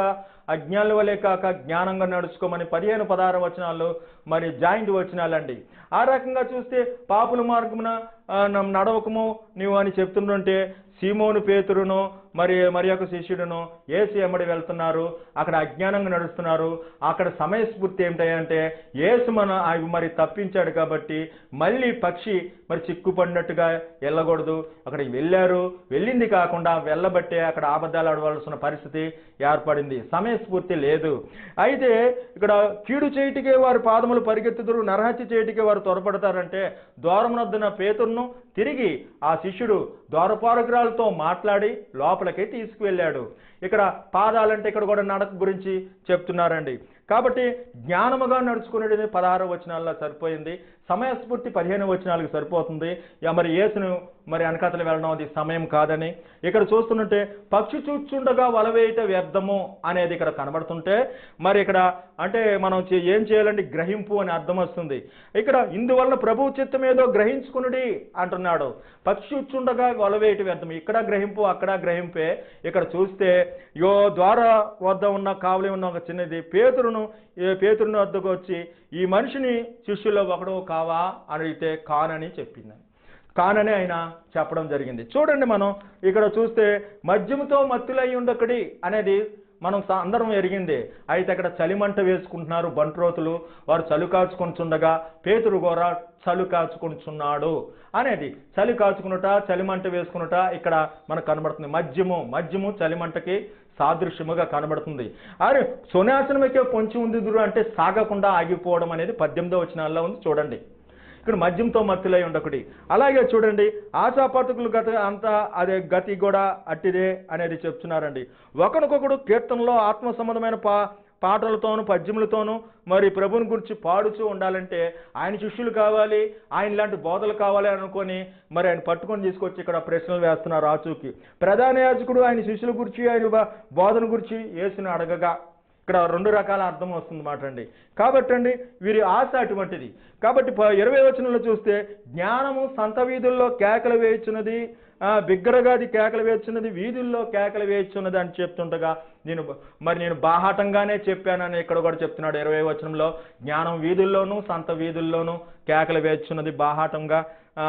Speaker 3: అజ్ఞానుల వలె కాక జ్ఞానంగా నడుచుకోమని 15-16 వచనాలు మరి జాయింట్ వచనాలండి. ఆ రకంగా చూస్తే పాపుల మార్గమున నడవకము నీవు అని చెప్తుంటే, సీమోను పేతురును మరి యొక్క శిష్యుడును యేసు ఎమ్మడి వెళ్తున్నారు, అక్కడ అజ్ఞానంగా నడుస్తున్నారు. అక్కడ సమయస్ఫూర్తి ఏమిటంటే, యేసు మరి తప్పించాడు కాబట్టి మళ్ళీ పక్షి మరి చిక్కుపడినట్టుగా వెళ్ళకూడదు, అక్కడికి వెళ్ళింది కాకుండా వెళ్ళబట్టే అక్కడ అబద్ధాలు ఆడవలసిన పరిస్థితి ఏర్పడింది. సమయస్ఫూర్తి లేదు. అయితే ఇక్కడ కీడు చేయుటికే వారి పాదములు పరిగెత్తుదురు, నరహత్య చేయుటికే వారు త్వరపడతారంటే, ద్వారమునొద్దన పేతురును తిరిగి ఆ శిష్యుడు ద్వారపాలకురాలతో మాట్లాడి లోపలికి తీసుకువెళ్ళాడు. ఇక్కడ పాదాలంటే ఇక్కడ కూడా నడక గురించి చెప్తున్నారండి. కాబట్టి జ్ఞానముగా నడుచుకునేది 16వ వచనాల్లో సరిపోయింది. సమయస్ఫూర్తి 15వ వచనాలకు సరిపోతుంది. మరి యేసును మరి వెనకాతలు వెళ్ళడం అది సమయం కాదని ఇక్కడ చూస్తుంటే, పక్షి చూచుండగా వలవేయట వ్యర్థము అనేది ఇక్కడ కనబడుతుంటే, మరి ఇక్కడ అంటే మనం ఏం చేయాలండి, గ్రహింపు అని అర్థం వస్తుంది. ఇక్కడ ఇందువలన ప్రభువు చిత్తం ఏదో గ్రహించుకునుడి అంటున్నాడు. పక్షి చూచుండగా వలవేయట వ్యర్థము, ఇక్కడ గ్రహింపు అక్కడ గ్రహింపే. ఇక్కడ చూస్తే ద్వార వద్ద ఉన్న కావలి ఉన్న ఒక చిన్నది పేతురుని వద్దకు వచ్చి, ఈ మనిషిని శిష్యుల్లో ఒకడు కావా అని అడిగితే కానని చెప్పింది. కానని ఆయన చెప్పడం జరిగింది. చూడండి, మనం ఇక్కడ చూస్తే మద్యముతో మత్తులై ఉండకడి అనేది మనం అందరం ఎరిగింది. అయితే అక్కడ చలిమంట వేసుకుంటున్నారు బంట్రోతులు, వారు చలి కాచుకుంటుండగా పేతురు గోర చలి కాచుకుంటున్నాడు అనేది, చలి కాచుకునుట చలిమంట వేసుకునుట ఇక్కడ మనకు కనబడుతుంది. మద్యము చలిమంటకి సాదృశ్యముగా కనబడుతుంది. అరే సోనాసనమకే పొంచి ఉంది అంటే సాగకుండా ఆగిపోవడం అనేది 18వ వచనాల్లో ఉంది. చూడండి, ఇక్కడ మద్యంతో మత్తులై ఉండకుడి. అలాగే చూడండి, ఆశాపాతకులు అదే గతి కూడా అట్టిదే అనేది చెప్తున్నారండి. ఒకరికొకడు కీర్తనలో ఆత్మ సంబంధమైన పాటలతోనూ పద్యములతోనూ మరి ప్రభుని గురించి పాడుతూ ఉండాలంటే ఆయన శిష్యులు కావాలి, ఆయన లాంటి బోధలు కావాలి అనుకొని మరి ఆయన పట్టుకొని తీసుకొచ్చి ఇక్కడ ప్రశ్నలు వేస్తున్నారు ఆచూకి. ప్రధాన యాజకుడు ఆయన శిష్యుల గురించి, ఆయన బోధన గురించి యేసుని అడగగా ఇక్కడ 2 రకాల అర్థం వస్తుంది మాట అండి. కాబట్టి అండి వీరి ఆశ అటువంటిది. కాబట్టి 20వ వచనంలో చూస్తే, జ్ఞానము సంత వీధుల్లో కేకలు వేయుచున్నది, బిగ్గరగాది కేకలు వేయుచున్నది, వీధుల్లో కేకలు వేయుచున్నది అని చెప్తుండగా, నేను బాహాటంగానే చెప్పానని ఇక్కడ కూడా చెప్తున్నాడు 20వ వచనంలో. జ్ఞానం వీధుల్లోనూ సంత వీధుల్లోనూ కేకలు వేయుచున్నది, బాహాటంగా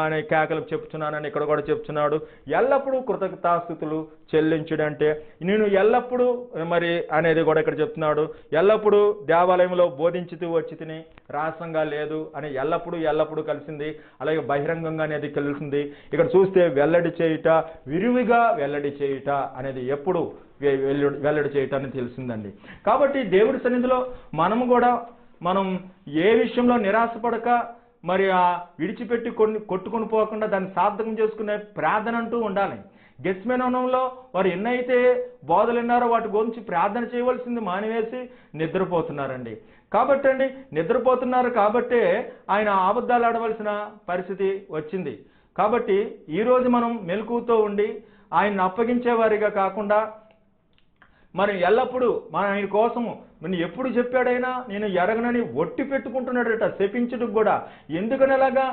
Speaker 3: అనే కేకలు చెప్తున్నానని ఇక్కడ కూడా చెప్తున్నాడు. ఎల్లప్పుడూ కృతజ్ఞతాస్తుతులు చెల్లించుడంటే, నేను ఎల్లప్పుడూ మరి అనేది కూడా ఇక్కడ చెప్తున్నాడు. ఎల్లప్పుడూ దేవాలయంలో బోధించుతూ వచ్చి తిని రహస్యంగా లేదు అని ఎల్లప్పుడూ కలిసింది. అలాగే బహిరంగంగా అనేది కలిసింది. ఇక్కడ చూస్తే వెల్లడి చేయుట, విరివిగా వెల్లడి చేయుట అనేది ఎప్పుడు వెల్లడి చేయటాన్ని తెలిసిందండి. కాబట్టి దేవుడి సన్నిధిలో మనం ఏ విషయంలో నిరాశపడక మరి విడిచిపెట్టి కొట్టుకొని పోకుండా దాన్ని సార్థకం చేసుకునే ప్రార్థన అంటూ ఉండాలి. గెత్సేమనీలో వారు ఎన్నైతే బోధలు విన్నారో వాటి గురించి ప్రార్థన చేయవలసింది మానివేసి నిద్రపోతున్నారండి. కాబట్టి అండి నిద్రపోతున్నారు కాబట్టే ఆయన అబద్ధాలు ఆడవలసిన పరిస్థితి వచ్చింది. కాబట్టి ఈరోజు మనం మెలకువతో ఉండి ఆయన్ని అప్పగించేవారిగా కాకుండా మనం ఎల్లప్పుడూ మన ఆయన కోసము నేను ఎప్పుడు చెప్పాడైనా నేను ఎరగనని ఒట్టి పెట్టుకుంటున్నాడట, శపించుటకు కూడా. ఎందుకని అలాగా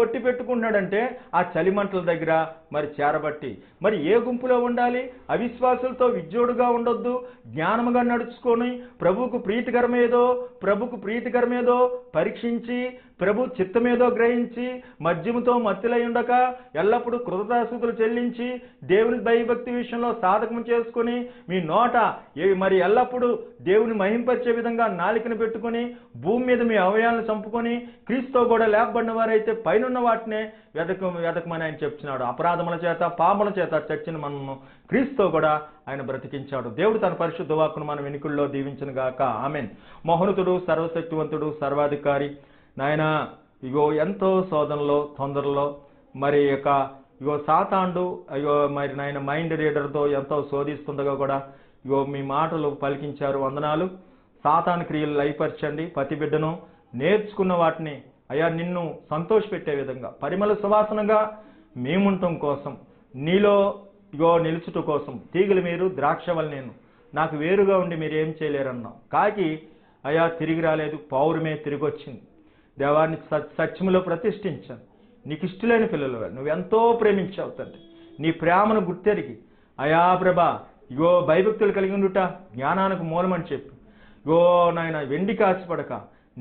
Speaker 3: ఒట్టి పెట్టుకుంటున్నాడంటే ఆ చలిమంటల దగ్గర మరి చేరబట్టి. మరి ఏ గుంపులో ఉండాలి? అవిశ్వాసులతో విజ్జోడుగా ఉండొద్దు, జ్ఞానముగా నడుచుకొని ప్రభుకు ప్రీతికరమేదో పరీక్షించి ప్రభు చిత్తమేదో గ్రహించి మద్యముతో మత్తులై ఉండక ఎల్లప్పుడూ కృతజ్ఞతాస్తుతులు చెల్లించి దేవుని దైవభక్తి విషయంలో సాధకం చేసుకుని మీ నోట మరి ఎల్లప్పుడూ దేవుని మహింపరిచే విధంగా నాలికను పెట్టుకుని భూమి మీద మీ అవయవాలను చంపుకొని క్రీస్తుతో కూడా లేపబడిన వారైతే పైనున్న వాటినే వెతకమని ఆయన చెప్తున్నాడు. అపరాధముల చేత పాపముల చేత చచ్చిన మనము క్రీస్తుతో కూడా ఆయన బ్రతికించాడు. దేవుడు తన పరిశుద్ధ వాక్కును మన వెనుకల్లో దీవించును గాక. ఆమేన్. మహోన్నతుడు, సర్వశక్తివంతుడు, సర్వాధికారి నాయన ఇగో ఎంతో శోధనలో తొందరలో మరి ఇగో సాతాండు మరి నాయన మైండ్ రీడర్తో ఎంతో శోధిస్తుండగా కూడా ఇగో మీ మాటలు పలికించారు. వందనాలు. సాతాను క్రియలు లయపరచండి. ప్రతి బిడ్డను నేర్చుకున్న వాటిని అయ్యా నిన్ను సంతోషపెట్టే విధంగా పరిమళ సువాసనగా మేముంటం కోసం నీలో ఇగో నిలుచుట కోసం తీగలు మీరు ద్రాక్షవల్లి నేను నాకు వేరుగా ఉండి మీరు ఏం చేయలేరన్నావు. కాకి అయ్యా తిరిగి రాలేదు, పౌరమే తిరిగి వచ్చింది. దేవాన్ని సత్యములో ప్రతిష్ఠించాను. నీకు ఇష్టలేని పిల్లలు నువ్వెంతో ప్రేమించావు తండ్రి. నీ ప్రేమను గుర్తెరిగి అయా ప్రభా ఇగో భయభక్తులు కలిగి ఉండుట జ్ఞానానికి మూలమని చెప్పి ఇగో నాయన వెండి కాసిపడక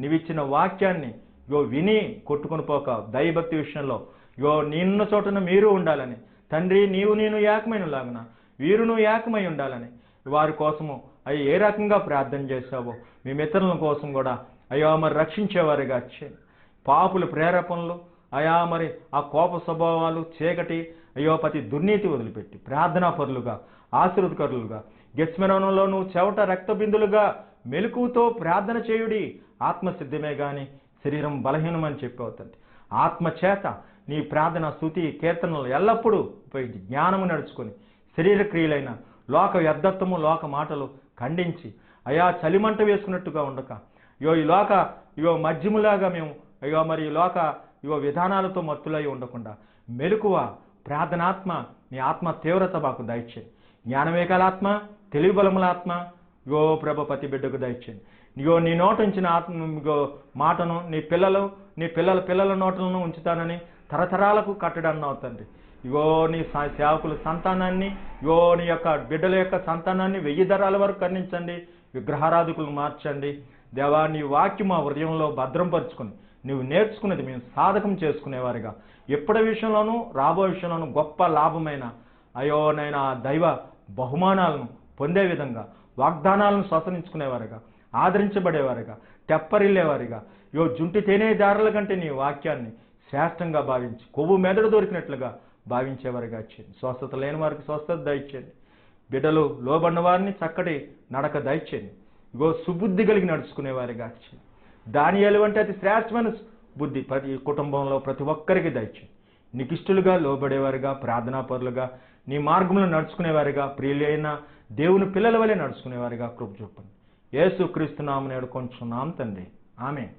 Speaker 3: నీవిచ్చిన వాక్యాన్ని ఇగో విని కొట్టుకుని పోక దైవభక్తి విషయంలో ఇగో నిన్న చోటన మీరు ఉండాలని తండ్రి నేను ఏకమైన లాగున వీరును ఏకమై ఉండాలని వారి కోసము అవి ఏ రకంగా ప్రార్థన చేశావో మీ మిత్రుల కోసం కూడా అయ్యో మరి రక్షించేవారిగా వచ్చేయండి. పాపుల ప్రేరేపణలు అయా మరి ఆ కోప స్వభావాలు చీకటి అయ్యో ప్రతి దుర్నీతి వదిలిపెట్టి ప్రార్థనా పరులుగా ఆశీర్వదకరులుగా గెత్సేమనీలో నువ్వు చెవట రక్తబిందులుగా మెలకువతో ప్రార్థన చేయుడి. ఆత్మసిద్ధమే గాని శరీరం బలహీనమని చెప్పవుతుంది. ఆత్మ చేత నీ ప్రార్థన స్తుతి కీర్తనలు ఎల్లప్పుడూ ఉపయోగించి జ్ఞానము నడుచుకొని శరీర క్రియలైన లోక వ్యర్థత్వము లోక మాటలు ఖండించి అయా చలిమంట వేసుకున్నట్టుగా ఉండక ఇగో మద్యములాగా మేము మరి ఇగో విధానాలతో మత్తులై ఉండకుండా మెలకువ ప్రార్థనాత్మ నీ ఆత్మ తీవ్రత మాకు దయచేయండి. జ్ఞానవేకాలాత్మ తెలివి బలముల ఆత్మ ఇగో ప్రభ ప్రతి బిడ్డకు దయచేయండి. ఇగో నీ నోట ఉంచిన ఆత్మ ఇగో మాటను నీ పిల్లల నోటలను ఉంచుతానని తరతరాలకు కట్టడాన్ని అవుతండి. ఇగో నీ సేవకుల సంతానాన్ని ఇగో నీ యొక్క బిడ్డల యొక్క సంతానాన్ని 1000 తరాల వరకు కర్ణించండి. విగ్రహారాధకులను మార్చండి. దేవా నీ వాక్యం మా హృదయంలో భద్రంపరుచుకుని నువ్వు నేర్చుకున్నది మేము సాధకం చేసుకునేవారిగా ఎప్పటి విషయంలోనూ రాబో విషయంలోనూ గొప్ప లాభమైన అయోనైనా దైవ బహుమానాలను పొందే విధంగా వాగ్దానాలను స్వసరించుకునేవారుగా ఆదరించబడేవారుగా తెప్పరిల్లేవారిగా జుంటి తేనేదారుల కంటే నీ వాక్యాన్ని శ్రేష్టంగా భావించి కొవ్వు మెదడు దొరికినట్లుగా భావించేవారుగా ఇచ్చేయండి. స్వస్థత లేని వారికి స్వస్థత దయచేయండి. బిడ్డలు లోబడిన వారిని చక్కటి నడక దయచేయండి. సుబుద్ధి కలిగి నడుచుకునేవారిగా ఇచ్చేయండి. దానియేలు అంటే అతి శ్రేష్టమైన బుద్ధి ప్రతి కుటుంబంలో ప్రతి ఒక్కరికి దయచేయండి. నికిష్టులుగా లోబడేవారుగా ప్రార్థనాపరులుగా నీ మార్గంలో నడుచుకునేవారుగా ప్రియులైన దేవుని పిల్లల వలె నడుచుకునేవారుగా కృప చూపండి. యేసుక్రీస్తు నామమున వేడుకొంచున్నాం తండ్రి. ఆమేన్.